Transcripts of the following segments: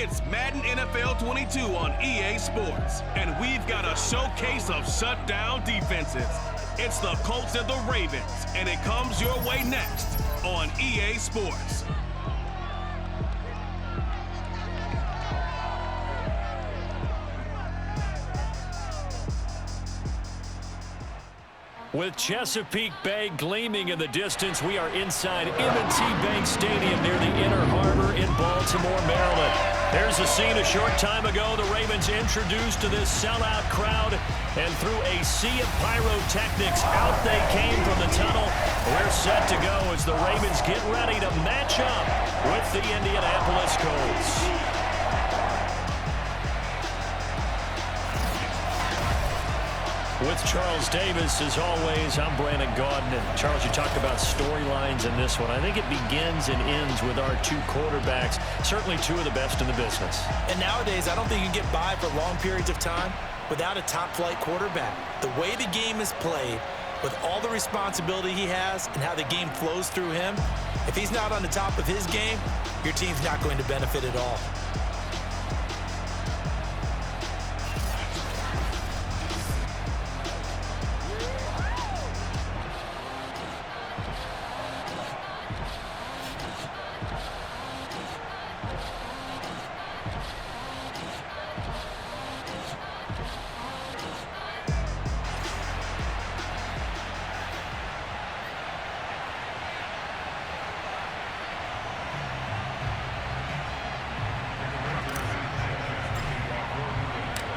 It's Madden NFL 22 on EA Sports, and we've got a showcase of shutdown defenses. It's the Colts and the Ravens, and it comes your way next on EA Sports. With Chesapeake Bay gleaming in the distance, we are inside M&T Bank Stadium near the Inner Harbor in Baltimore, Maryland. There's a scene a short time ago the Ravens introduced to this sellout crowd, and through a sea of pyrotechnics, out they came from the tunnel. We're set to go as the Ravens get ready to match up with the Indianapolis Colts. With Charles Davis, as always, I'm Brandon Gaudin. And Charles, you talked about storylines in this one. I think it begins and ends with our two quarterbacks, certainly two of the best in the business. And nowadays, I don't think you can get by for long periods of time without a top-flight quarterback. The way the game is played, with all the responsibility he has and how the game flows through him, if he's not on the top of his game, your team's not going to benefit at all.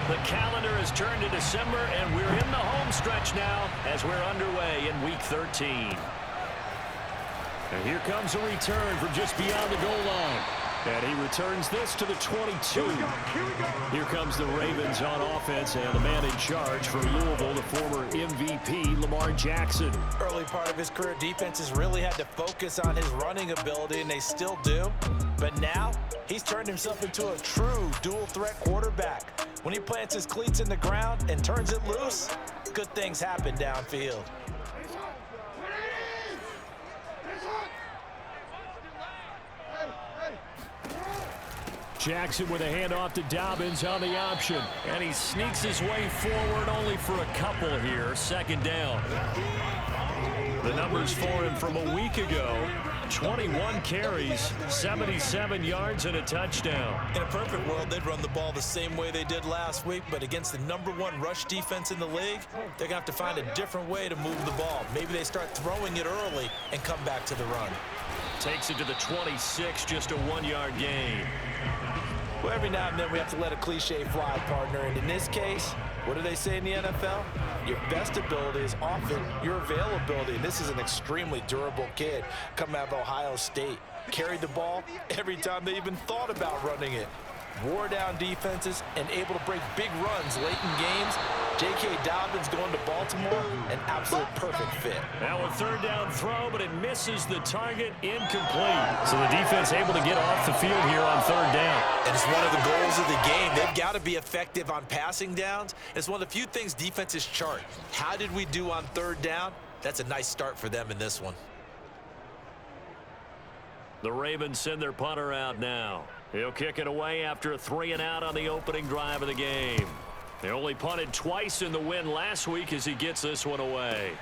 The calendar has turned to December, and we're in the home stretch now as we're underway in Week 13. And here comes a return from just beyond the goal line. And he returns this to the 22. Here comes the Ravens on offense, and the man in charge for Louisville, the former MVP, Lamar Jackson. Early part of his career, defenses really had to focus on his running ability, and they still do. But now, he's turned himself into a true dual-threat quarterback. When he plants his cleats in the ground and turns it loose, good things happen downfield. Jackson with a handoff to Dobbins on the option. And he sneaks his way forward only for a couple here. Second down. The numbers for him from a week ago. 21 carries, 77 yards, and a touchdown. In a perfect world, they'd run the ball the same way they did last week, but against the #1 rush defense in the league, they're going to have to find a different way to move the ball. Maybe they start throwing it early and come back to the run. Takes it to the 26, just a 1-yard gain. Well, every now and then we have to let a cliche fly, partner, and in this case, what do they say in the NFL? Your best ability is often your availability. And this is an extremely durable kid coming out of Ohio State. Carried the ball every time they even thought about running it. Wore down defenses and able to break big runs late in games. J.K. Dobbins going to Baltimore, an absolute perfect fit. Now a third down throw, but it misses the target, incomplete. So the defense able to get off the field here on third down. And it's one of the goals of the game. They've got to be effective on passing downs. It's one of the few things defenses chart. How did we do on third down? That's a nice start for them in this one. The Ravens send their punter out now. He'll kick it away after a 3-and-out on the opening drive of the game. They only punted twice in the win last week as he gets this one away.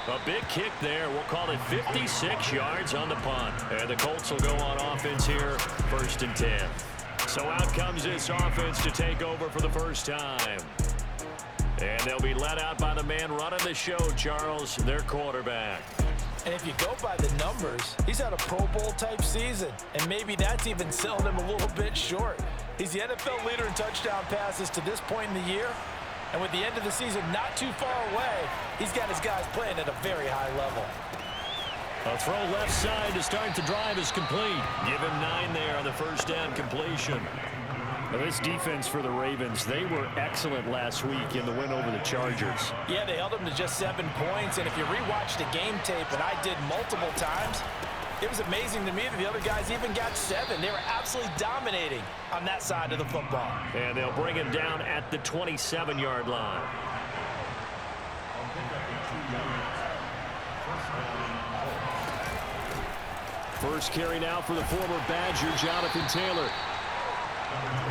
A big kick there. We'll call it 56 yards on the punt. And the Colts will go on offense here, 1st and 10. So out comes this offense to take over for the first time. And they'll be led out by the man running the show, Charles, their quarterback. And if you go by the numbers, he's had a Pro Bowl type season. And maybe that's even selling him a little bit short. He's the NFL leader in touchdown passes to this point in the year. And with the end of the season not too far away, he's got his guys playing at a very high level. A throw left side to start the drive is complete. Give him 9 there on the first down completion. Now this defense for the Ravens, they were excellent last week in the win over the Chargers. Yeah, they held them to just 7 points. And if you rewatch the game tape, and I did multiple times, it was amazing to me that the other guys even got 7. They were absolutely dominating on that side of the football. And they'll bring him down at the 27-yard line. First carry now for the former Badger, Jonathan Taylor.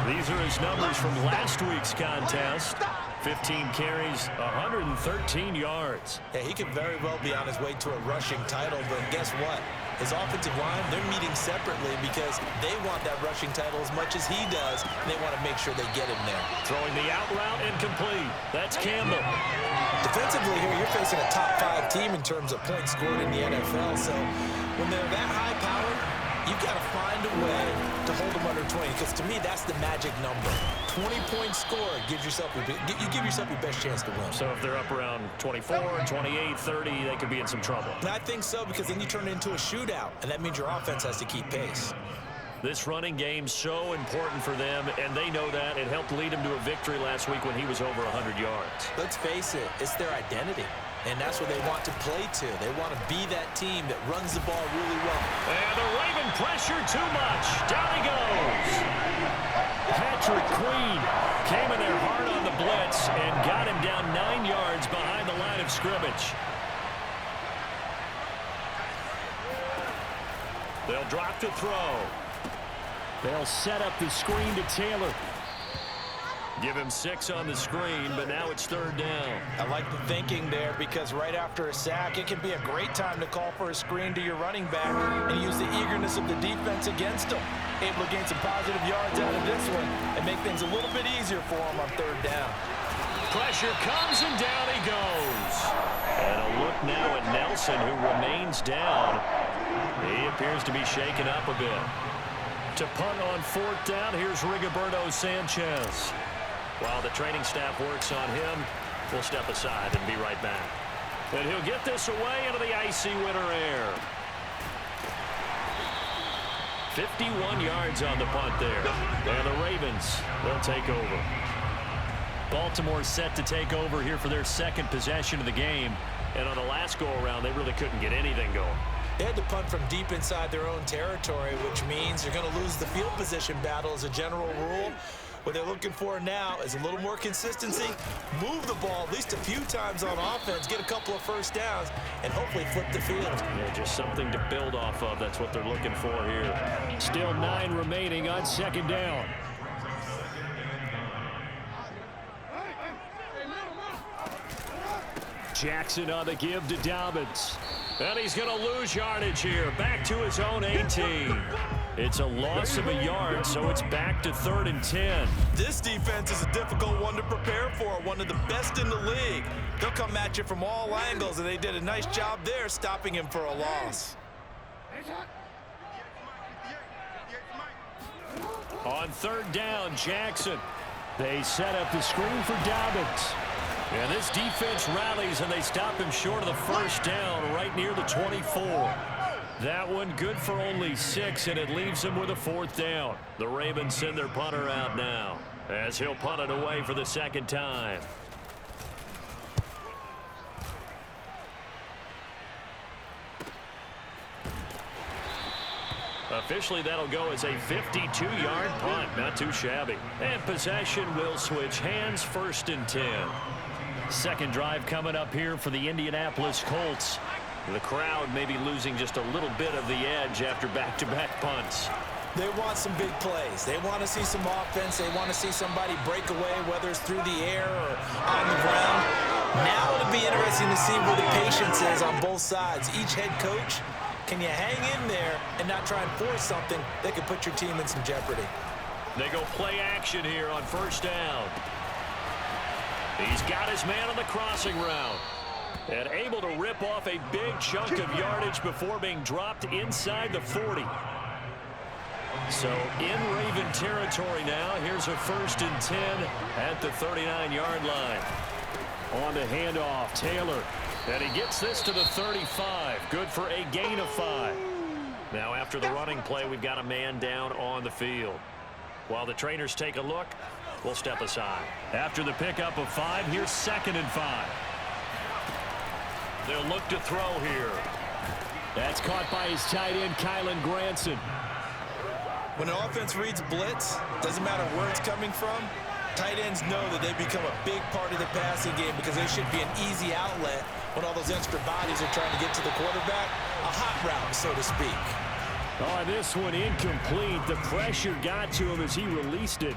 These are his numbers from last week's contest. 15 carries, 113 yards. Yeah, he could very well be on his way to a rushing title, but guess what? His offensive line, they're meeting separately because they want that rushing title as much as he does, and they want to make sure they get him there. Throwing the out route incomplete. That's Campbell. Defensively here, you're facing a top 5 team in terms of points scored in the NFL, so when they're that high-powered, you've got to find a way to hold them under 20, because to me, that's the magic number. 20-point score gives yourself you give yourself your best chance to win. So if they're up around 24, 28, 30, they could be in some trouble. And I think so, because then you turn it into a shootout, and that means your offense has to keep pace. This running game's so important for them, and they know that. It helped lead them to a victory last week when he was over 100 yards. Let's face it, it's their identity, and that's what they want to play to. They want to be that team that runs the ball really well. And the Raven pressure too much. Down he goes. Patrick Queen came in there hard on the blitz and got him down 9 yards behind the line of scrimmage. They'll drop to throw. They'll set up the screen to Taylor. Give him 6 on the screen, but now it's 3rd down. I like the thinking there, because right after a sack, it can be a great time to call for a screen to your running back and use the eagerness of the defense against him. Able to gain some positive yards out of this one and make things a little bit easier for him on 3rd down. Pressure comes, and down he goes. And a look now at Nelson, who remains down. He appears to be shaken up a bit. To punt on 4th down, here's Rigoberto Sanchez. While the training staff works on him, we'll step aside and be right back. And he'll get this away into the icy winter air. 51 yards on the punt there. And the Ravens, they'll take over. Baltimore set to take over here for their 2nd possession of the game. And on the last go-around, they really couldn't get anything going. They had to punt from deep inside their own territory, which means you're going to lose the field position battle as a general rule. What they're looking for now is a little more consistency, move the ball at least a few times on offense, get a couple of 1st downs, and hopefully flip the field. Yeah, just something to build off of. That's what they're looking for here. Still 9 remaining on 2nd down. Jackson on the give to Dobbins. And he's going to lose yardage here. Back to his own 18. It's a loss of a yard, so it's back to 3rd and 10. This defense is a difficult one to prepare for, one of the best in the league. They'll come at you from all angles, and they did a nice job there stopping him for a loss. On 3rd down, Jackson. They set up the screen for Dobbins. And this defense rallies, and they stop him short of the 1st down right near the 24. That one good for only 6, and it leaves him with a 4th down. The Ravens send their punter out now as he'll punt it away for the 2nd time. Officially, that'll go as a 52-yard punt. Not too shabby. And possession will switch hands, 1st and 10. 2nd drive coming up here for the Indianapolis Colts. The crowd may be losing just a little bit of the edge after back-to-back punts. They want some big plays. They want to see some offense. They want to see somebody break away, whether it's through the air or on the ground. Now it'll be interesting to see where the patience is on both sides. Each head coach, can you hang in there and not try and force something that could put your team in some jeopardy? They go play action here on 1st down. He's got his man on the crossing route. And able to rip off a big chunk of yardage before being dropped inside the 40. So in Raven territory now. Here's a 1st and 10 at the 39-yard line. On the handoff, Taylor. And he gets this to the 35. Good for a gain of 5. Now after the running play, we've got a man down on the field. While the trainers take a look, we'll step aside. After the pickup of 5, here's 2nd and 5. They'll look to throw here. That's caught by his tight end, Kylan Granson. When an offense reads blitz, doesn't matter where it's coming from, tight ends know that they become a big part of the passing game because they should be an easy outlet when all those extra bodies are trying to get to the quarterback. A hot route, so to speak. Oh, this one incomplete. The pressure got to him as he released it.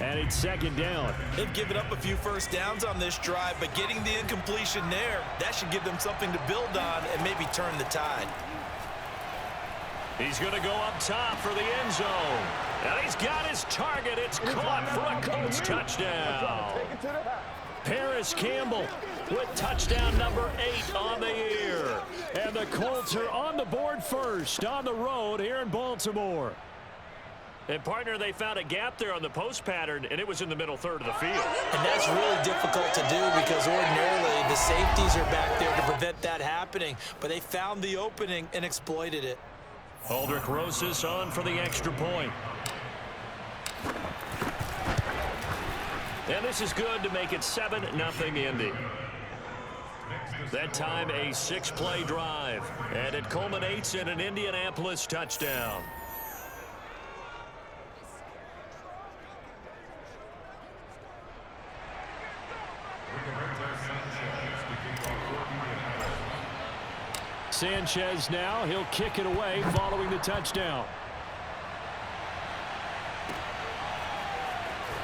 And it's second down. They've given up a few first downs on this drive, but getting the incompletion there, that should give them something to build on and maybe turn the tide. He's going to go up top for the end zone. And he's got his target. It's caught for a Colts touchdown. Paris Campbell with touchdown number 8 on the year. And the Colts are on the board first on the road here in Baltimore. And, partner, they found a gap there on the post pattern, and it was in the middle third of the field. And that's really difficult to do because ordinarily the safeties are back there to prevent that happening. But they found the opening and exploited it. Aldrich Rosas on for the extra point. And this is good to make it 7-0 Indy. That time a 6-play drive. And it culminates in an Indianapolis touchdown. Sanchez now, he'll kick it away following the touchdown.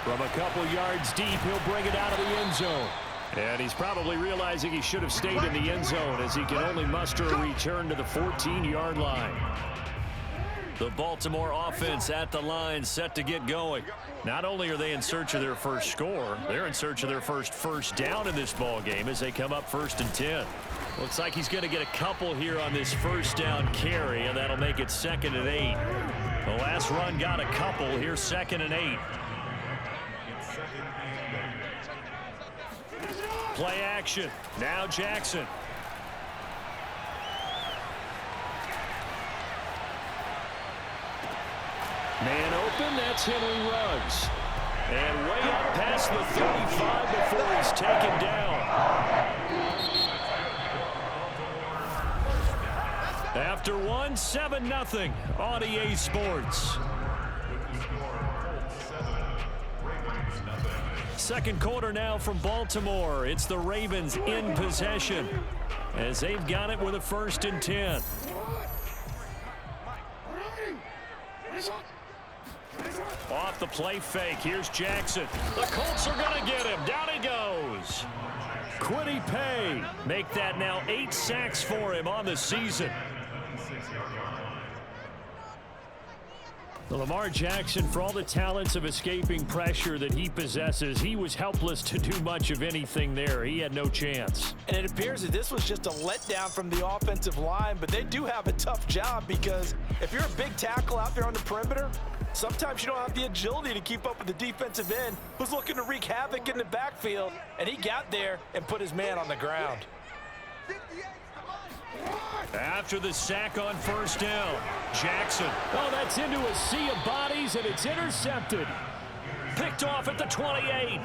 From a couple yards deep, he'll bring it out of the end zone. And he's probably realizing he should have stayed in the end zone as he can only muster a return to the 14-yard line. The Baltimore offense at the line set to get going. Not only are they in search of their first score, they're in search of their first down in this ball game as they come up 1st and 10. Looks like he's going to get a couple here on this first down carry, and that'll make it 2nd and 8. The last run got a couple. Here's 2nd and 8. Play action. Now Jackson. Man open, that's Henry Ruggs. And way up past the 35 before he's taken down. After 7-0 on EA Sports. Second quarter now from Baltimore. It's the Ravens in possession as they've got it with a 1st and 10. Off the play fake. Here's Jackson. The Colts are going to get him. Down he goes. Kwity Paye make that now 8 sacks for him on the season. Well, Lamar Jackson, for all the talents of escaping pressure that he possesses, he was helpless to do much of anything there. He had no chance. And it appears that this was just a letdown from the offensive line, but they do have a tough job because if you're a big tackle out there on the perimeter, sometimes you don't have the agility to keep up with the defensive end who's looking to wreak havoc in the backfield, and he got there and put his man on the ground. After the sack on 1st down, Jackson. Oh, that's into a sea of bodies, and it's intercepted. Picked off at the 28.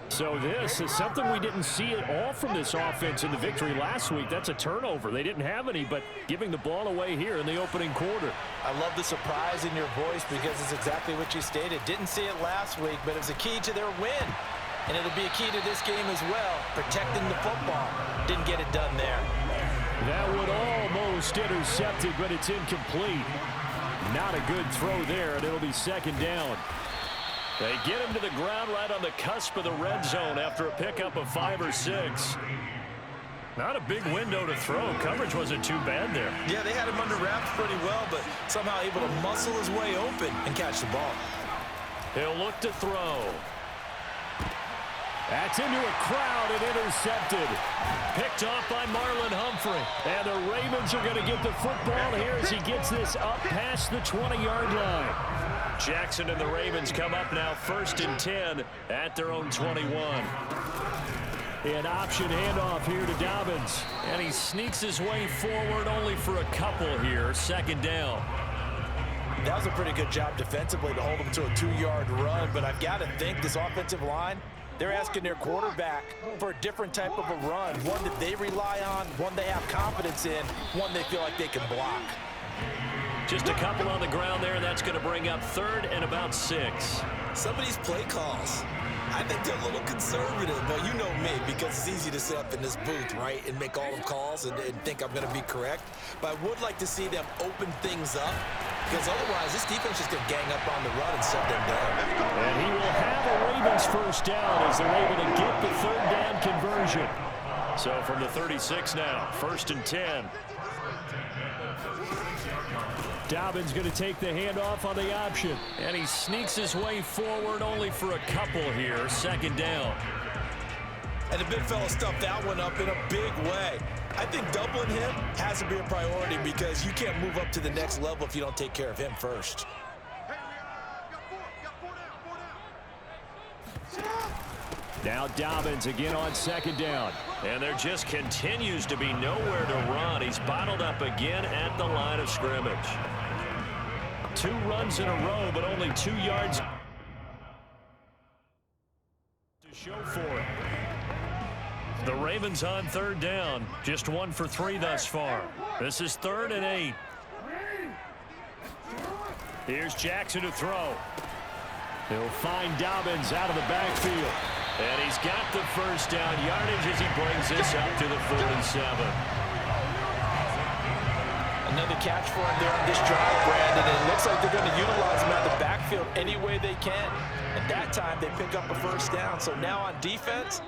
So this is something we didn't see at all from this offense in the victory last week. That's a turnover. They didn't have any, but giving the ball away here in the opening quarter. I love the surprise in your voice because it's exactly what you stated. Didn't see it last week, but it was a key to their win. And it'll be a key to this game as well, protecting the football. Didn't get it done there. That would almost intercept it, but it's incomplete. Not a good throw there, and it'll be 2nd down. They get him to the ground right on the cusp of the red zone after a pickup of 5 or 6. Not a big window to throw. Coverage wasn't too bad there. Yeah, they had him under wraps pretty well, but somehow able to muscle his way open and catch the ball. He'll look to throw. That's into a crowd and intercepted. Picked off by Marlon Humphrey. And the Ravens are going to get the football here as he gets this up past the 20-yard line. Jackson and the Ravens come up now 1st and 10 at their own 21. An option handoff here to Dobbins. And he sneaks his way forward only for a couple here. 2nd down. That was a pretty good job defensively to hold him to a 2-yard run. But I've got to think this offensive line, they're asking their quarterback for a different type of a run, one that they rely on, one they have confidence in, one they feel like they can block. Just a couple on the ground there, and that's going to bring up 3rd and about 6. Some of these play calls, I think they're a little conservative, but you know me, because it's easy to sit up in this booth, right, and make all the calls and think I'm going to be correct. But I would like to see them open things up, because otherwise this defense is going to gang up on the run and shut them down. And he will have a Ravens first down as they're able to get the third down conversion. So from the 36 now, 1st and 10. Dobbins going to take the handoff on the option. And he sneaks his way forward only for a couple here. 2nd down. And the big fella stuffed that one up in a big way. I think doubling him has to be a priority because you can't move up to the next level if you don't take care of him first. Now Dobbins again on 2nd down. And there just continues to be nowhere to run. He's bottled up again at the line of scrimmage. 2 runs in a row, but only 2 yards to show for it. The Ravens on 3rd down. Just 1 for 3 thus far. This is 3rd and 8. Here's Jackson to throw. He'll find Dobbins out of the backfield. And he's got the first down yardage as he brings this up to the 47. Another catch for him there on this drive, Brandon, and it looks like they're going to utilize him out of the backfield any way they can. And that time they pick up a first down. So now on defense,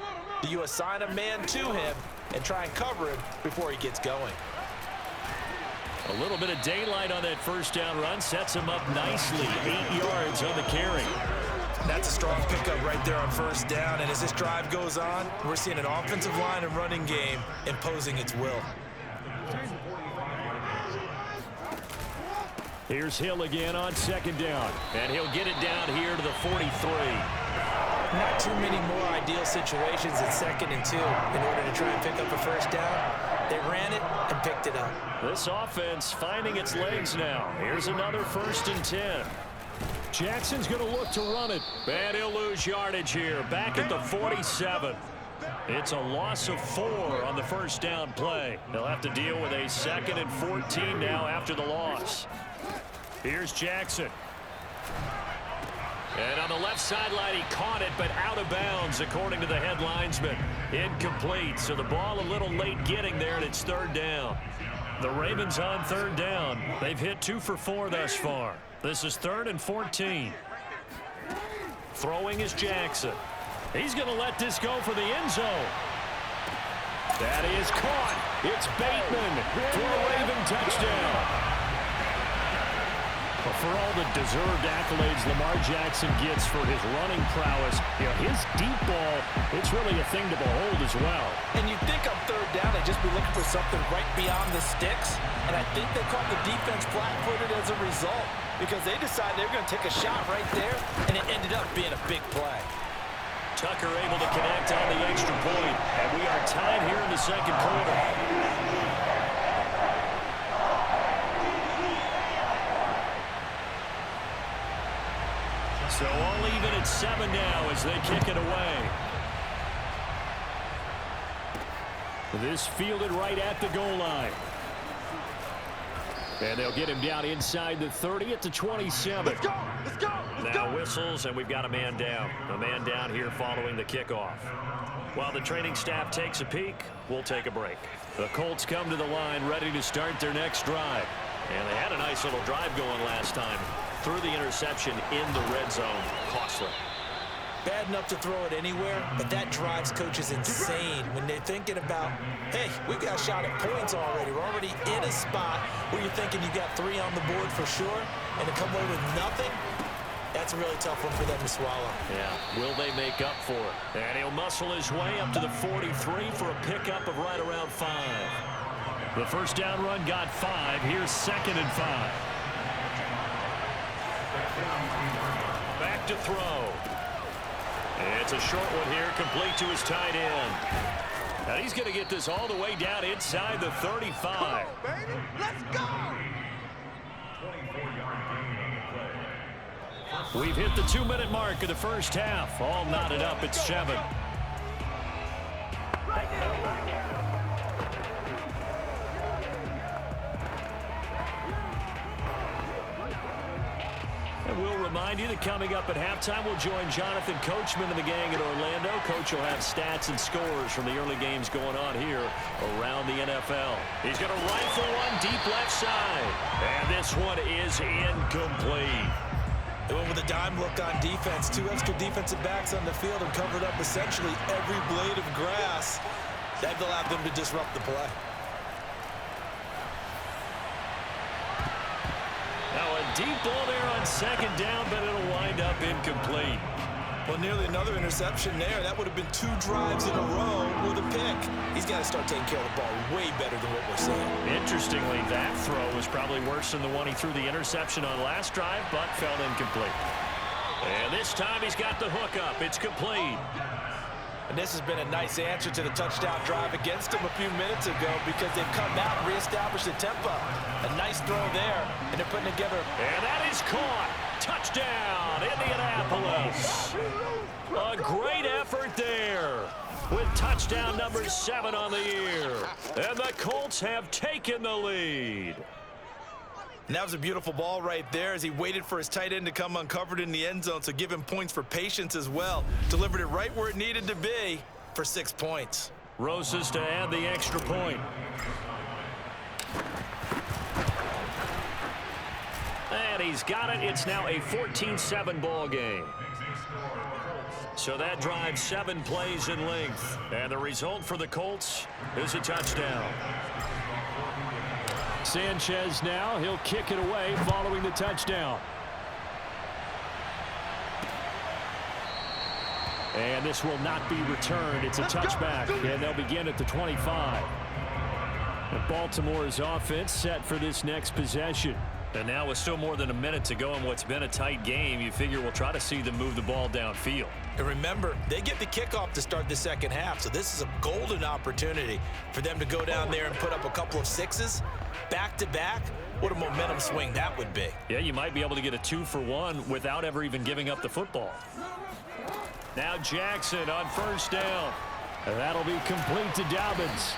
do you assign a man to him and try and cover him before he gets going? A little bit of daylight on that first down run sets him up nicely. 8 yards on the carry. That's a strong pickup right there on first down. And as this drive goes on, we're seeing an offensive line and running game imposing its will. Here's Hill again on 2nd down. And he'll get it down here to the 43. Not too many more ideal situations at 2nd and 2 in order to try and pick up a first down. They ran it and picked it up. This offense finding its legs now. Here's another 1st and 10. Jackson's going to look to run it. And he'll lose yardage here. Back at the 47. It's a loss of 4 on the first down play. They'll have to deal with a 2nd and 14 now after the loss. Here's Jackson. And on the left sideline, he caught it, but out of bounds, according to the head linesman. Incomplete, so the ball a little late getting there, and it's 3rd down. The Ravens on 3rd down. They've hit 2 for 4 thus far. This is 3rd and 14. Throwing is Jackson. He's going to let this go for the end zone. That is caught. It's Bateman for a Raven touchdown. But for all the deserved accolades Lamar Jackson gets for his running prowess, you know, his deep ball, it's really a thing to behold as well. And you think on 3rd down, they'd just be looking for something right beyond the sticks. And I think they caught the defense flat-footed as a result because they decided they were going to take a shot right there, and it ended up being a big play. Tucker able to connect on the extra point, and we are tied here in the 2nd quarter. So all even at 7 now as they kick it away. This fielded right at the goal line. And they'll get him down inside the 30 at the 27. Let's go! Let's go! Let's now go! whistles, and we've got a man down. A man down here following the kickoff. While the training staff takes a peek, we'll take a break. The Colts come to the line ready to start their next drive. And they had a nice little drive going last time. Through the interception in the red zone. Costly. Bad enough to throw it anywhere, but that drives coaches insane when they're thinking about, hey, we've got a shot at points already. We're already in a spot where you're thinking you got 3 on the board for sure, and to come away with nothing, that's a really tough one for them to swallow. Yeah, will they make up for it? And he'll muscle his way up to the 43 for a pickup of right around 5. The first down run got 5. Here's 2nd and 5. Back to throw. It's a short one here, complete to his tight end. And he's going to get this all the way down inside the 35. Come on, baby. Let's go! We've hit the 2-minute mark of the first half. All knotted up at 7. And we'll remind remind you that coming up at halftime, we'll join Jonathan Coachman and the gang in Orlando. Coach will have stats and scores from the early games going on here around the NFL. He's going to rifle one deep left side. And this one is incomplete. They went with a dime look on defense. 2 extra defensive backs on the field and covered up essentially every blade of grass. That allowed them to disrupt the play. Now a deep ball there on second down, but it'll wind up incomplete. Well, nearly another interception there. That would have been 2 drives in a row with a pick. He's got to start taking care of the ball way better than what we're seeing. Interestingly, that throw was probably worse than the one he threw the interception on last drive, but fell incomplete. And this time he's got the hook up. It's complete. And this has been a nice answer to the touchdown drive against them a few minutes ago because they've come out and reestablished the tempo. A nice throw there, and they're putting together. And that is caught. Touchdown, Indianapolis. A great effort there with touchdown number 7 on the year. And the Colts have taken the lead. And that was a beautiful ball right there as he waited for his tight end to come uncovered in the end zone, so give him points for patience as well. Delivered it right where it needed to be for 6 points. Rosas to add the extra point. And he's got it. It's now a 14-7 ball game. So that drives 7 plays in length. And the result for the Colts is a touchdown. Sanchez now, he'll kick it away following the touchdown. And this will not be returned. It's a touchback, and they'll begin at the 25. And Baltimore's offense set for this next possession. And now with still more than a minute to go in what's been a tight game, you figure we'll try to see them move the ball downfield. And remember, they get the kickoff to start the second half, so this is a golden opportunity for them to go down there and put up a couple of 6s back-to-back. What a momentum swing that would be. Yeah, you might be able to get a 2-for-1 without ever even giving up the football. Now Jackson on first down. And that'll be complete to Dobbins.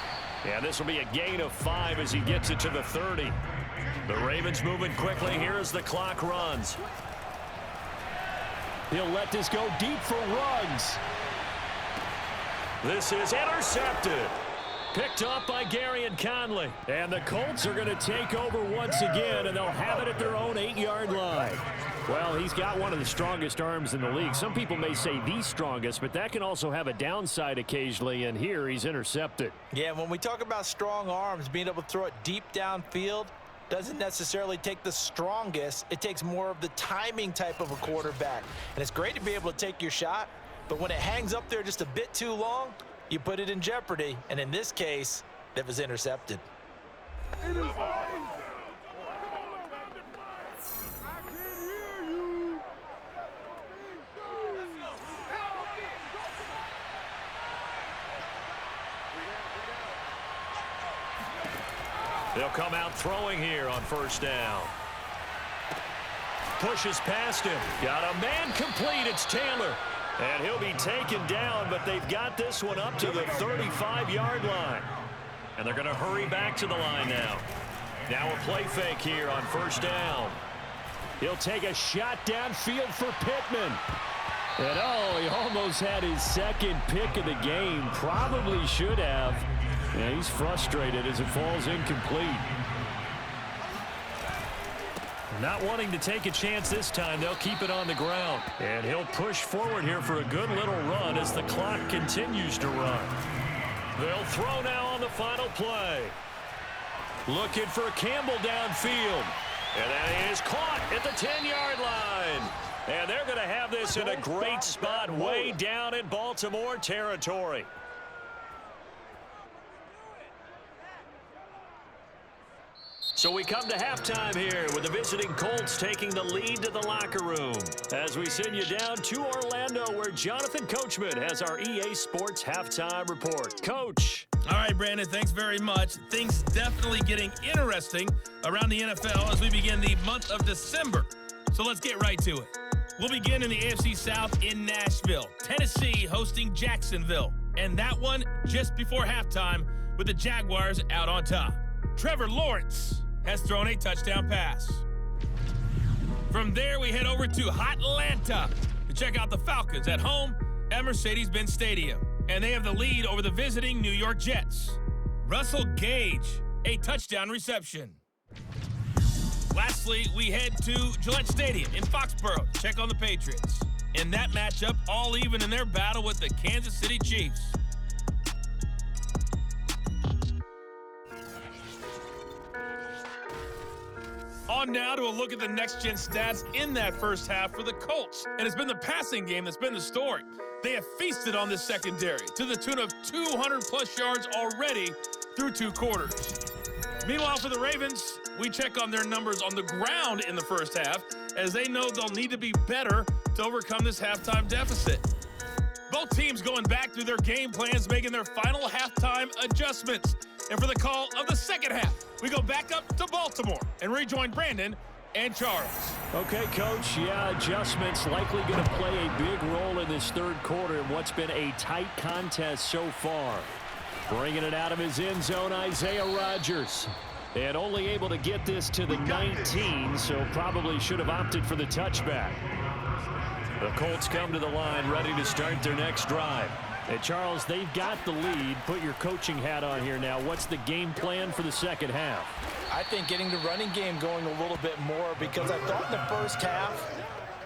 Yeah, this will be a gain of 5 as he gets it to the 30. The Ravens moving quickly here as the clock runs. He'll let this go deep for Ruggs. This is intercepted. Picked up by Gary and Conley. And the Colts are going to take over once again, and they'll have it at their own 8-yard line. Well, he's got one of the strongest arms in the league. Some people may say the strongest, but that can also have a downside occasionally, and here he's intercepted. Yeah, when we talk about strong arms, being able to throw it deep downfield doesn't necessarily take the strongest. It takes more of the timing type of a quarterback. And it's great to be able to take your shot, but when it hangs up there just a bit too long, you put it in jeopardy. And in this case, that was intercepted. They'll come out throwing here on first down. Pushes past him. Got a man complete. It's Taylor. And he'll be taken down, but they've got this one up to the 35-yard line. And they're going to hurry back to the line now. Now a play fake here on first down. He'll take a shot downfield for Pittman. And oh, he almost had his second pick of the game. Probably should have. Yeah, he's frustrated as it falls incomplete. Not wanting to take a chance this time, they'll keep it on the ground. And he'll push forward here for a good little run as the clock continues to run. They'll throw now on the final play. Looking for Campbell downfield. And that is caught at the 10-yard line. And they're going to have this in a great spot way down in Baltimore territory. So we come to halftime here with the visiting Colts taking the lead to the locker room. As we send you down to Orlando where Jonathan Coachman has our EA Sports halftime report. Coach. All right, Brandon, thanks very much. Things definitely getting interesting around the NFL as we begin the month of December. So let's get right to it. We'll begin in the AFC South in Nashville. Tennessee hosting Jacksonville. And that one just before halftime with the Jaguars out on top. Trevor Lawrence has thrown a touchdown pass. From there, we head over to Atlanta to check out the Falcons at home at Mercedes-Benz Stadium. And they have the lead over the visiting New York Jets. Russell Gage, a touchdown reception. Lastly, we head to Gillette Stadium in Foxborough to check on the Patriots. In that matchup, all even in their battle with the Kansas City Chiefs. On now to a look at the next-gen stats in that first half for the Colts. And it's been the passing game that's been the story. They have feasted on this secondary to the tune of 200-plus yards already through 2 quarters. Meanwhile, for the Ravens, we check on their numbers on the ground in the first half, as they know they'll need to be better to overcome this halftime deficit. Both teams going back through their game plans, making their final halftime adjustments. And for the call of the second half, we go back up to Baltimore and rejoin Brandon and Charles. Okay, Coach. Yeah, adjustments likely going to play a big role in this third quarter in what's been a tight contest so far. Bringing it out of his end zone, Isaiah Rodgers. And only able to get this to the 19, so probably should have opted for the touchback. The Colts come to the line ready to start their next drive. And Charles, they've got the lead. Put your coaching hat on here now. What's the game plan for the second half? I think getting the running game going a little bit more, because I thought in the first half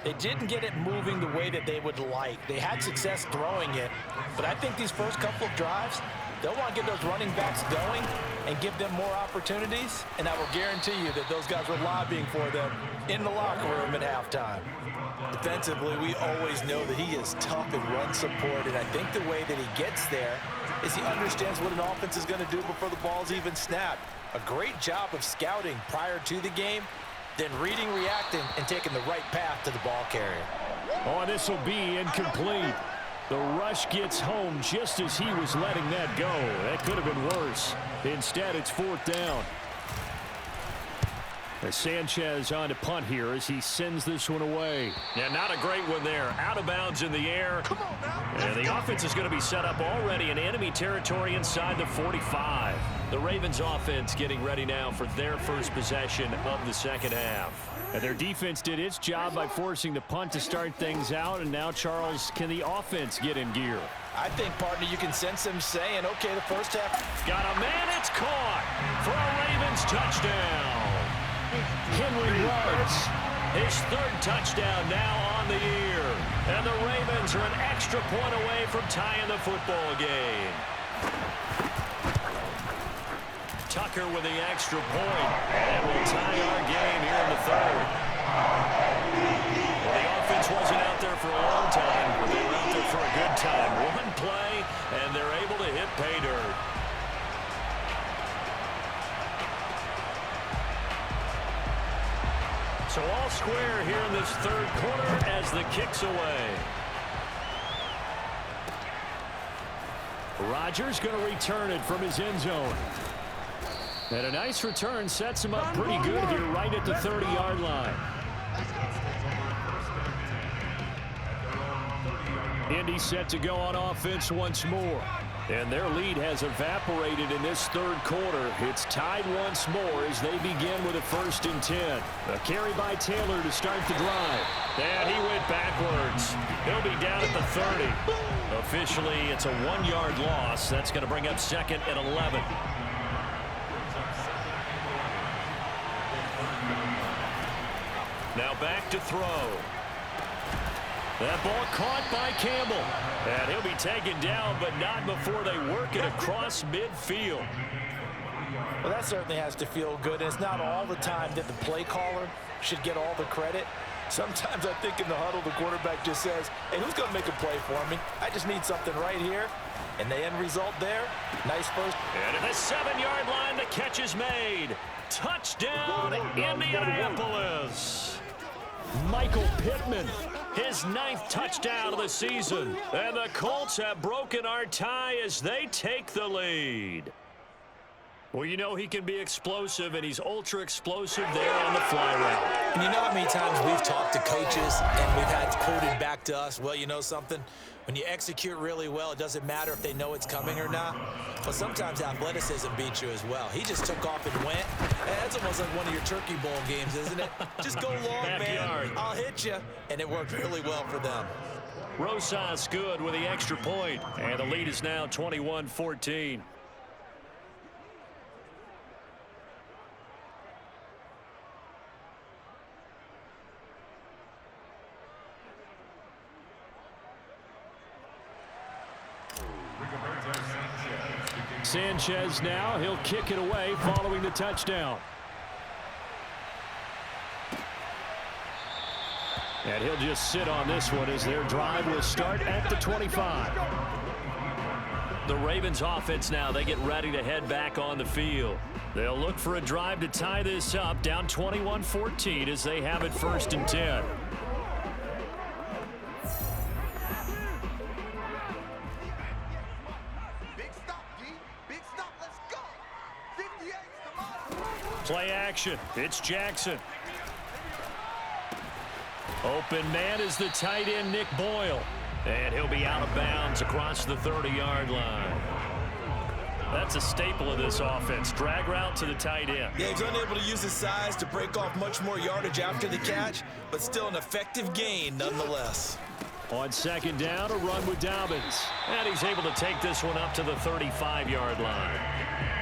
they didn't get it moving the way that they would like. They had success throwing it, but I think these first couple of drives, they'll want to get those running backs going and give them more opportunities, and I will guarantee you that those guys were lobbying for them in the locker room at halftime. Defensively, we always know that he is tough in run support, and I think the way that he gets there is he understands what an offense is going to do before the ball's even snapped. A great job of scouting prior to the game, then reading, reacting, and taking the right path to the ball carrier. Oh, this will be incomplete. The rush gets home just as he was letting that go. That could have been worse. Instead, it's 4th down. As Sanchez on to punt here as he sends this one away. Yeah, not a great one there. Out of bounds in the air. And the offense is going to be set up already in enemy territory inside the 45. The Ravens offense getting ready now for their first possession of the second half. And their defense did its job by forcing the punt to start things out. And now, Charles, can the offense get in gear? I think, partner, you can sense them saying, okay, the first half. Got a man, it's caught for a Ravens touchdown. Henry Ruggs, his 3rd touchdown now on the year. And the Ravens are an extra point away from tying the football game. Tucker with the extra point, and we'll tie our game here in the 3rd. Well, the offense wasn't out there for a long time, but they were out there for a good time. One play, and they're able to hit pay dirt. So all square here in this 3rd quarter as the kick's away. Rodgers going to return it from his end zone. And a nice return sets him up pretty good here right at the 30-yard line. Indy set to go on offense once more. And their lead has evaporated in this 3rd quarter. It's tied once more as they begin with a 1st and 10. A carry by Taylor to start the drive. And he went backwards. He'll be down at the 30. Officially, it's a 1-yard loss. That's going to bring up 2nd and 11. Now back to throw. That ball caught by Campbell. And he'll be taken down, but not before they work it across midfield. Well, that certainly has to feel good. And it's not all the time that the play caller should get all the credit. Sometimes I think in the huddle, the quarterback just says, hey, who's going to make a play for me? I just need something right here. And the end result there, nice first. And at the 7-yard line, the catch is made. Touchdown, Indianapolis. Michael Pittman, his 9th touchdown of the season. And the Colts have broken our tie as they take the lead. Well, you know he can be explosive, and he's ultra-explosive there on the fly route. And you know how many times we've talked to coaches and we've had quoted back to us, well, you know something? When you execute really well, it doesn't matter if they know it's coming or not. But sometimes athleticism beats you as well. He just took off and went. That's almost like one of your Turkey Bowl games, isn't it? Just go long, man. I'll hit you. And it worked really well for them. Rosas good with the extra point. And the lead is now 21-14. Sanchez now, he'll kick it away following the touchdown. And he'll just sit on this one as their drive will start at the 25. The Ravens offense now, they get ready to head back on the field. They'll look for a drive to tie this up, down 21-14 as they have it 1st and 10. Play action. It's Jackson. Open man is the tight end, Nick Boyle. And he'll be out of bounds across the 30-yard line. That's a staple of this offense. Drag route to the tight end. Yeah, he's unable to use his size to break off much more yardage after the catch, but still an effective gain nonetheless. On 2nd down, a run with Dobbins. And he's able to take this one up to the 35-yard line.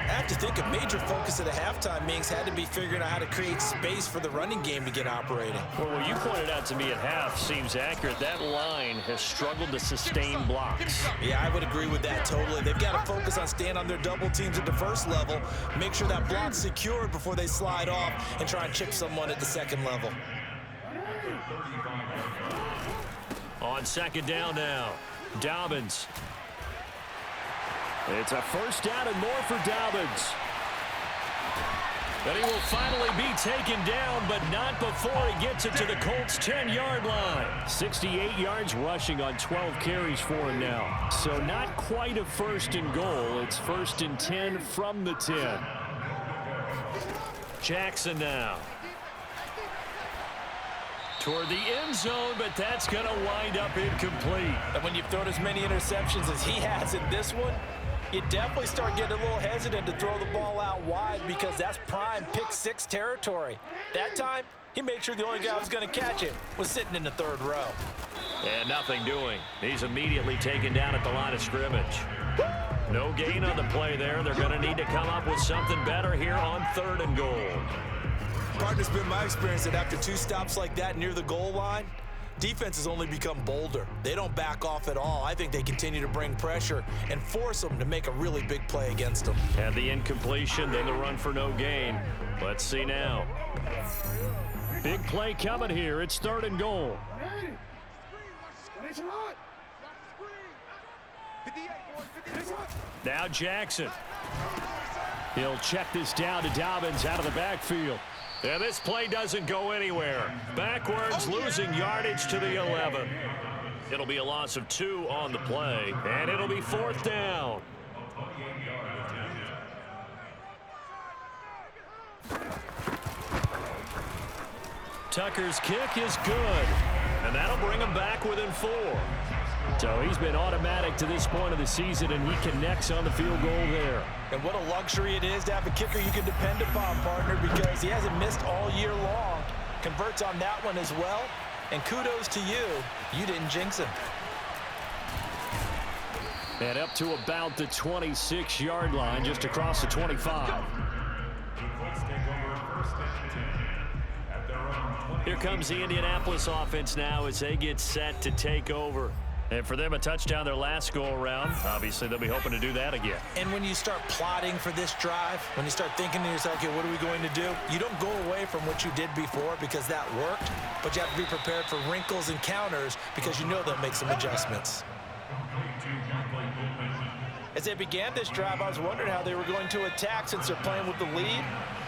I have to think a major focus of the halftime meetings had to be figuring out how to create space for the running game to get operating. Well, what you pointed out to me at half seems accurate. That line has struggled to sustain blocks. Yeah, I would agree with that totally. They've got to focus on staying on their double teams at the first level, make sure that block's secured before they slide off and try and chip someone at the second level. On 2nd down now, Dobbins. It's a 1st down and more for Dobbins. But he will finally be taken down, but not before he gets it to the Colts' 10-yard line. 68 yards rushing on 12 carries for him now. So not quite a 1st and goal. It's 1st and 10 from the 10. Jackson now. Toward the end zone, but that's going to wind up incomplete. And when you've thrown as many interceptions as he has in this one, you definitely start getting a little hesitant to throw the ball out wide because that's prime pick-6 territory. That time, he made sure the only guy who was going to catch it was sitting in the 3rd row. And nothing doing. He's immediately taken down at the line of scrimmage. No gain on the play there. They're going to need to come up with something better here on 3rd and goal. Partner's been my experience that after 2 stops like that near the goal line, defense has only become bolder. They don't back off at all. I think they continue to bring pressure and force them to make a really big play against them. And the incompletion, then the run for no gain. Let's see now. Big play coming here. It's 3rd and goal. Now Jackson. He'll check this down to Dobbins out of the backfield. And this play doesn't go anywhere. Backwards, losing yardage to the 11. It'll be a loss of 2 on the play, and it'll be 4th down. Tucker's kick is good, and that'll bring him back within 4. So he's been automatic to this point of the season, and he connects on the field goal there. And what a luxury it is to have a kicker you can depend upon, partner, because he hasn't missed all year long. Converts on that one as well. And kudos to you. You didn't jinx him. And up to about the 26-yard line, just across the 25. Here comes the Indianapolis offense now as they get set to take over. And for them, a touchdown their last go-around. Obviously, they'll be hoping to do that again. And when you start plotting for this drive, when you start thinking to yourself, okay, what are we going to do? You don't go away from what you did before because that worked, but you have to be prepared for wrinkles and counters because you know they'll make some adjustments. As they began this drive, I was wondering how they were going to attack since they're playing with the lead.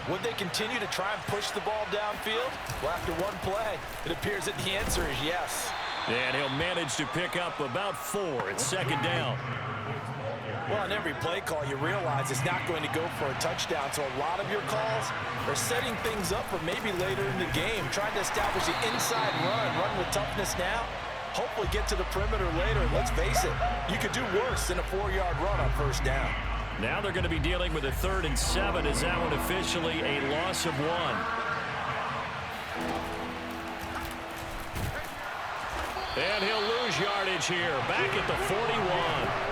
Would they continue to try and push the ball downfield? Well, after one play, it appears that the answer is yes. And he'll manage to pick up about 4. It's 2nd down. Well, on every play call, you realize it's not going to go for a touchdown. So a lot of your calls are setting things up for maybe later in the game, trying to establish the inside run with toughness now. Hopefully get to the perimeter later. And let's face it, you could do worse than a 4-yard run on first down. Now they're going to be dealing with a 3rd and 7 as that one officially a loss of 1. And he'll lose yardage here. Back at the 41.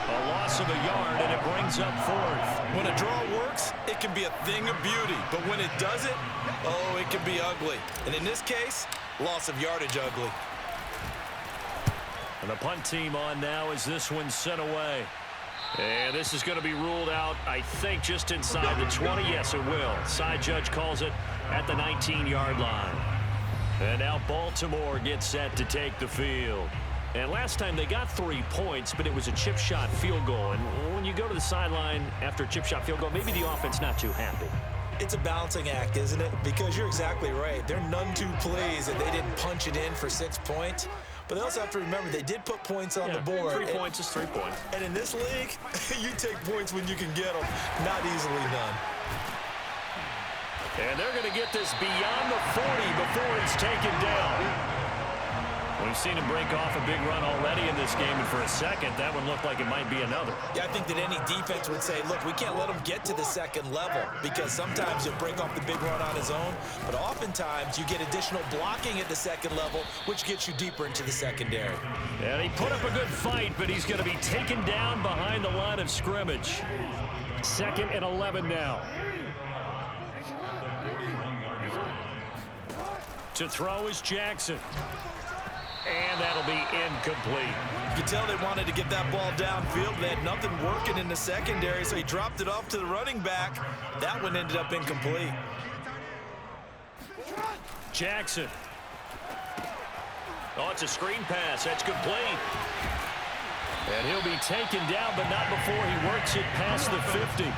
A loss of a yard, and it brings up 4th. When a draw works, it can be a thing of beauty. But when it doesn't, oh, it can be ugly. And in this case, loss of yardage ugly. And the punt team on now as this one's sent away. And this is going to be ruled out, I think, just inside the 20. Yes, it will. Side judge calls it at the 19-yard line. And now Baltimore gets set to take the field. And last time they got 3 points, but it was a chip shot field goal. And when you go to the sideline after a chip shot field goal, maybe the offense not too happy. It's a balancing act, isn't it? Because you're exactly right. They're none too pleased that they didn't punch it in for 6 points. But they also have to remember they did put points on the board. 3 points is 3 points. And in this league, you take points when you can get them. Not easily done. And they're going to get this beyond the 40 before it's taken down. We've seen him break off a big run already in this game, and for a second, that one looked like it might be another. Yeah, I think that any defense would say, look, we can't let him get to the second level because sometimes he'll break off the big run on his own, but oftentimes you get additional blocking at the second level, which gets you deeper into the secondary. And he put up a good fight, but he's going to be taken down behind the line of scrimmage. 2nd and 11 now. To throw is Jackson. And that'll be incomplete. You can tell they wanted to get that ball downfield. They had nothing working in the secondary, so he dropped it off to the running back. That one ended up incomplete. Jackson. Oh, it's a screen pass. That's complete. And he'll be taken down, but not before he works it past the 50.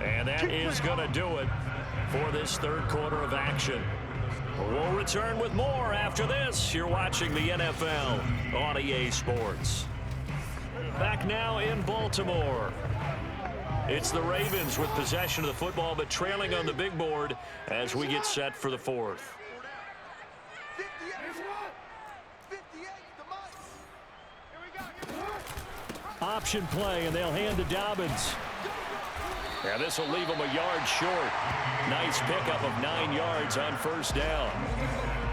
And that is going to do it for this 3rd quarter of action. We'll return with more after this. You're watching the NFL on EA Sports. Back now in Baltimore. It's the Ravens with possession of the football, but trailing on the big board as we get set for the 4th. Option play, and they'll hand to Dobbins. Yeah, this will leave him a yard short. Nice pickup of 9 yards on first down.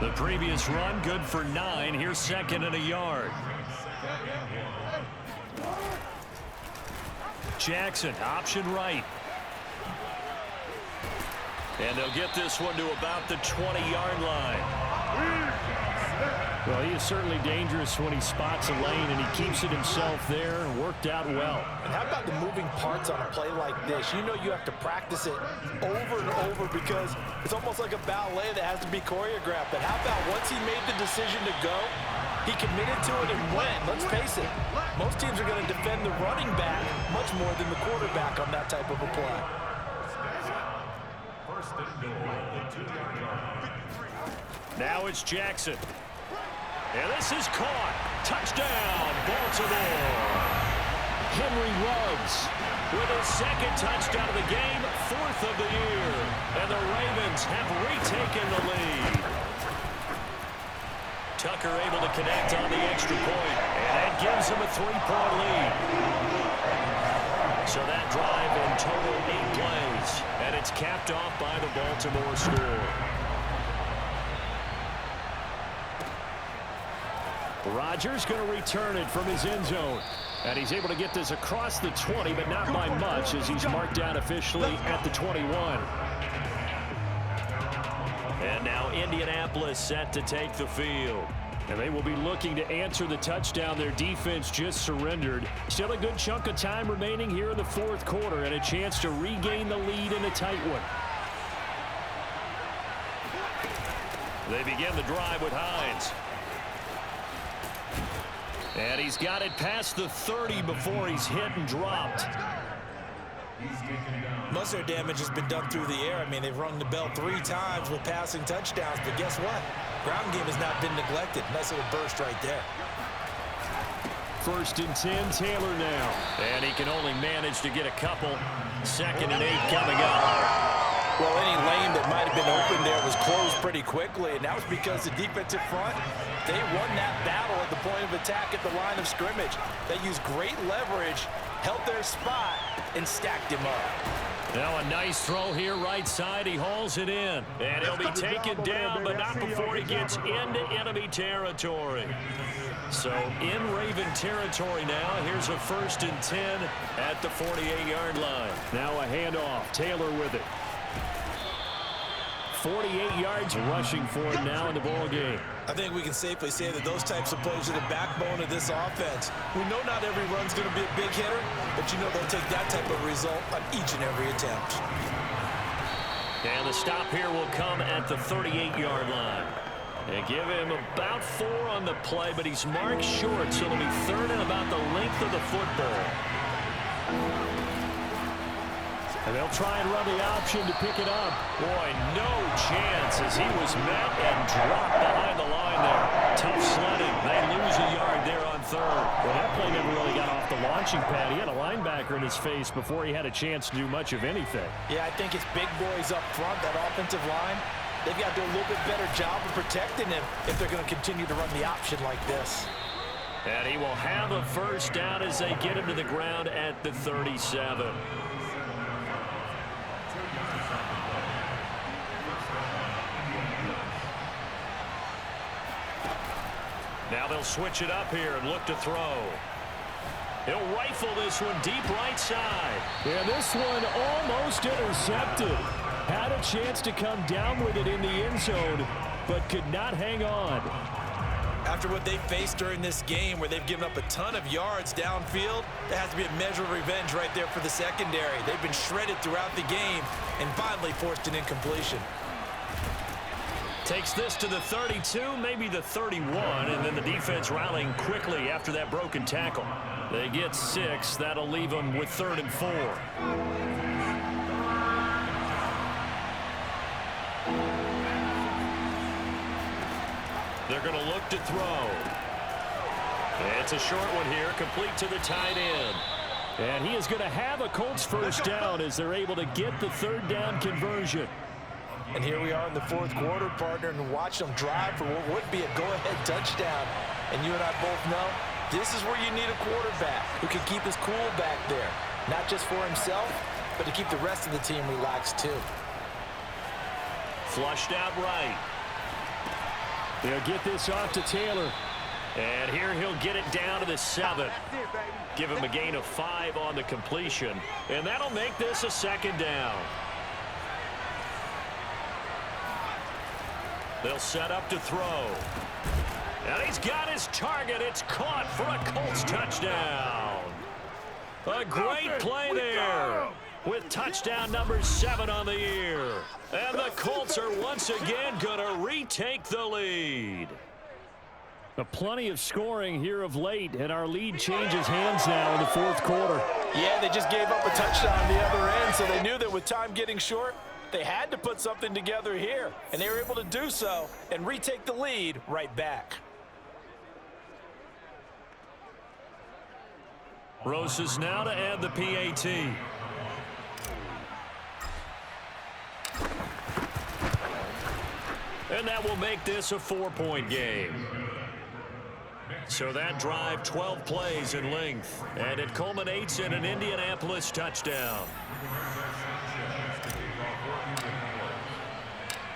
The previous run, good for 9. Here's 2nd and a yard. Jackson, option right. And they'll get this one to about the 20-yard line. Well, he is certainly dangerous when he spots a lane, and he keeps it himself there. Worked out well. And how about the moving parts on a play like this? You know you have to practice it over and over because it's almost like a ballet that has to be choreographed. But how about once he made the decision to go, he committed to it and went. Let's face it, most teams are going to defend the running back much more than the quarterback on that type of a play. Now it's Jackson. And this is caught. Touchdown, Baltimore. Henry Ruggs with his 2nd touchdown of the game, 4th of the year. And the Ravens have retaken the lead. Tucker able to connect on the extra point, and that gives him a 3-point lead. So that drive in total 8 plays, and it's capped off by the Baltimore score. Rodgers going to return it from his end zone. And he's able to get this across the 20, but not by much as he's marked down officially at the 21. And now Indianapolis set to take the field. And they will be looking to answer the touchdown their defense just surrendered. Still a good chunk of time remaining here in the 4th quarter and a chance to regain the lead in a tight one. They begin the drive with Hines. And he's got it past the 30 before he's hit and dropped. Most of their damage has been done through the air. I mean, they've rung the bell 3 times with passing touchdowns, but guess what? Ground game has not been neglected. Nice little burst right there. 1st and 10, Taylor now. And he can only manage to get a couple. 2nd and 8 coming up. Well, any lane that might have been open there was closed pretty quickly, and that was because the defensive front, they won that battle at the point of attack at the line of scrimmage. They used great leverage, held their spot, and stacked him up. Now a nice throw here right side. He hauls it in. And he'll be taken down, but not before he gets into enemy territory. So in Raven territory now. Here's a 1st and 10 at the 48-yard line. Now a handoff. Taylor with it. 48 yards rushing for him now in the ball game. I think we can safely say that those types of plays are the backbone of this offense. We know not every run's going to be a big hitter, but you know they'll take that type of result on each and every attempt. And the stop here will come at the 38-yard line. They give him about 4 on the play, but he's marked short, so it'll be 3rd and about the length of the football. And they'll try and run the option to pick it up. Boy, no chance as he was met and dropped behind the line there. Tough sledding. They lose a yard there on 3rd. Well, that play never really got off the launching pad. He had a linebacker in his face before he had a chance to do much of anything. Yeah, I think it's big boys up front, that offensive line. They've got to do a little bit better job of protecting him if they're going to continue to run the option like this. And he will have a 1st down as they get him to the ground at the 37. Now they'll switch it up here and look to throw. He'll rifle this one deep right side. Yeah, this one almost intercepted. Had a chance to come down with it in the end zone, but could not hang on. After what they faced during this game where they've given up a ton of yards downfield, there has to be a measure of revenge right there for the secondary. They've been shredded throughout the game and finally forced an incompletion. Takes this to the 32, maybe the 31, and then the defense rallying quickly after that broken tackle. They get 6. That'll leave them with 3rd and 4. They're going to look to throw. It's a short one here, complete to the tight end. And he is going to have a Colts 1st down as they're able to get the 3rd down conversion. And here we are in the 4th quarter, partner, and watch them drive for what would be a go-ahead touchdown. And you and I both know this is where you need a quarterback who can keep his cool back there. Not just for himself, but to keep the rest of the team relaxed too. Flushed out right. They'll get this off to Taylor. And here he'll get it down to the 7. Give him a gain of 5 on the completion. And that'll make this a 2nd down. They'll set up to throw. And he's got his target. It's caught for a Colts touchdown. A great play there with touchdown number 7 on the year. And the Colts are once again going to retake the lead. Plenty of scoring here of late, and our lead changes hands now in the 4th quarter. Yeah, they just gave up a touchdown on the other end, so they knew that with time getting short, they had to put something together here, and they were able to do so and retake the lead right back. Rosas now to add the PAT. And that will make this a 4-point game. So that drive, 12 plays in length, and it culminates in an Indianapolis touchdown.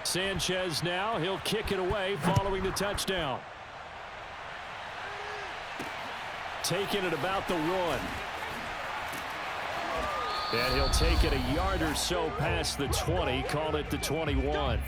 Sanchez now, he'll kick it away following the touchdown. Taking it about the 1. And he'll take it a yard or so past the 20, call it the 21.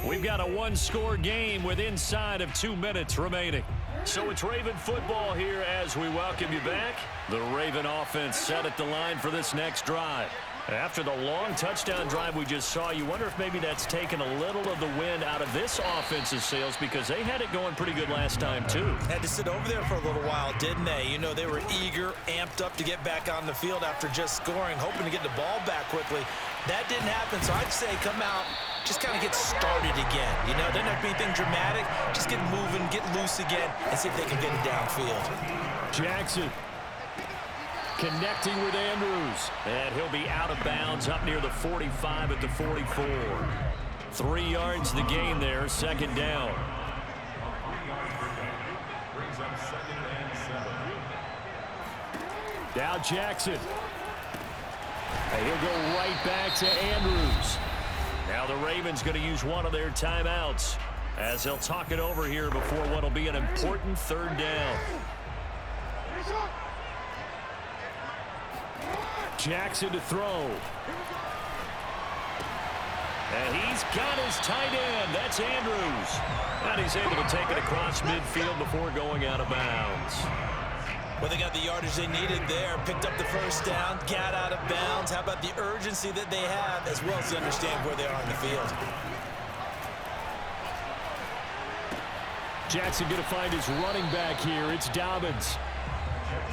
We've got a 1-score game with inside of 2 minutes remaining. So it's Raven football here as we welcome you back. The Raven offense set at the line for this next drive. After the long touchdown drive we just saw, you wonder if maybe that's taken a little of the wind out of this offense's sails because they had it going pretty good last time too. Had to sit over there for a little while, didn't they? You know, they were eager, amped up to get back on the field after just scoring, hoping to get the ball back quickly. That didn't happen, so I'd say come out, just kind of get started again. You know, doesn't have to be anything dramatic. Just get moving, get loose again, and see if they can get it downfield. Jackson connecting with Andrews. And he'll be out of bounds up near the 45 at the 44. 3 yards the gain there, second down. Now Jackson. And he'll go right back to Andrews. Now the Ravens going to use one of their timeouts as they'll talk it over here before what will be an important third down. Jackson to throw. And he's got his tight end. That's Andrews. And he's able to take it across midfield before going out of bounds. Well, they got the yardage they needed there. Picked up the first down, got out of bounds. How about the urgency that they have, as well as they understand where they are in the field. Jackson going to find his running back here. It's Dobbins.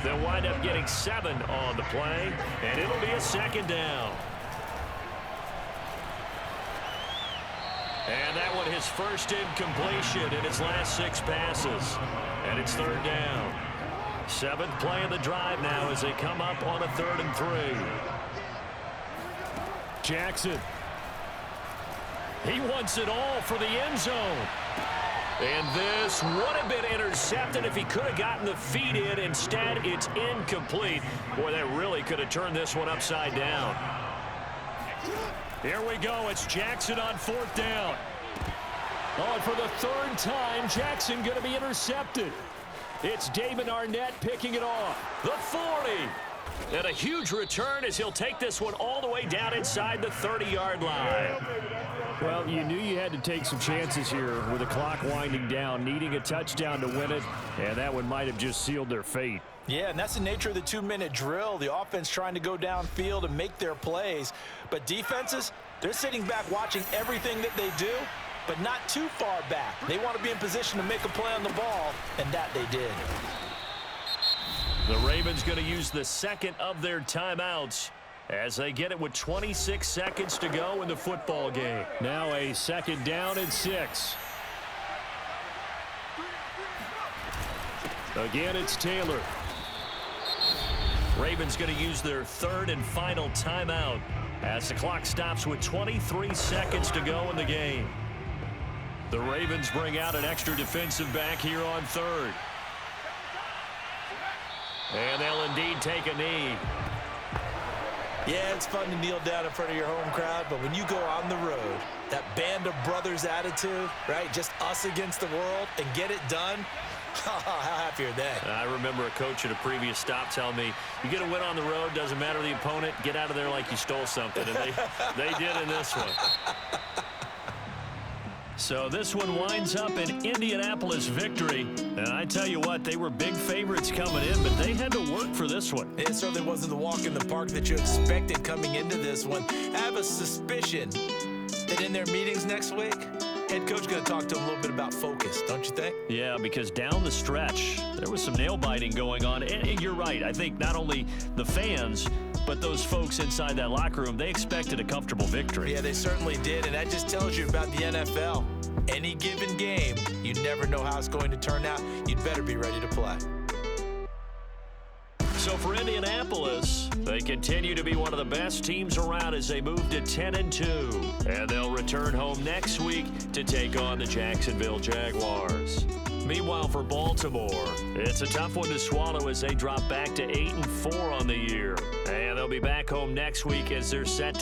They'll wind up getting 7 on the play, and it'll be a second down. And that one his first incompletion in his last 6 passes. And it's third down. 7th play of the drive now as they come up on a 3rd and 3. Jackson. He wants it all for the end zone. And this would have been intercepted if he could have gotten the feet in. Instead, it's incomplete. Boy, that really could have turned this one upside down. Here we go. It's Jackson on 4th down. Oh, and for the 3rd time, Jackson going to be intercepted. It's Damon Arnett picking it off. The 40. And a huge return as he'll take this one all the way down inside the 30-yard line. Well, you knew you had to take some chances here with the clock winding down, needing a touchdown to win it, and that one might have just sealed their fate. Yeah, and that's the nature of the 2-minute drill. The offense trying to go downfield and make their plays. But defenses, they're sitting back watching everything that they do, but not too far back. They want to be in position to make a play on the ball, and that they did. The Ravens going to use the 2nd of their timeouts as they get it with 26 seconds to go in the football game. Now a 2nd down and 6. Again, it's Taylor. Ravens going to use their 3rd and final timeout as the clock stops with 23 seconds to go in the game. The Ravens bring out an extra defensive back here on 3rd. And they'll indeed take a knee. Yeah, it's fun to kneel down in front of your home crowd, but when you go on the road, that band of brothers attitude, right, just us against the world, and get it done, how happy are they? I remember a coach at a previous stop telling me, you get a win on the road, doesn't matter the opponent, get out of there like you stole something. And they did in this one. So this one winds up an Indianapolis victory. And I tell you what, they were big favorites coming in, but they had to work for this one. It certainly wasn't the walk in the park that you expected coming into this one. I have a suspicion that in their meetings next week, head coach going to talk to them a little bit about focus, don't you think? Yeah, because down the stretch, there was some nail-biting going on. And you're right. I think not only the fans, but those folks inside that locker room, they expected a comfortable victory. Yeah, they certainly did, and that just tells you about the NFL. Any given game, you never know how it's going to turn out. You'd better be ready to play. So for Indianapolis, they continue to be one of the best teams around as they move to 10-2. And they'll return home next week to take on the Jacksonville Jaguars. Meanwhile, for Baltimore, it's a tough one to swallow as they drop back to 8-4 on the year. And they'll be back home next week as they're set to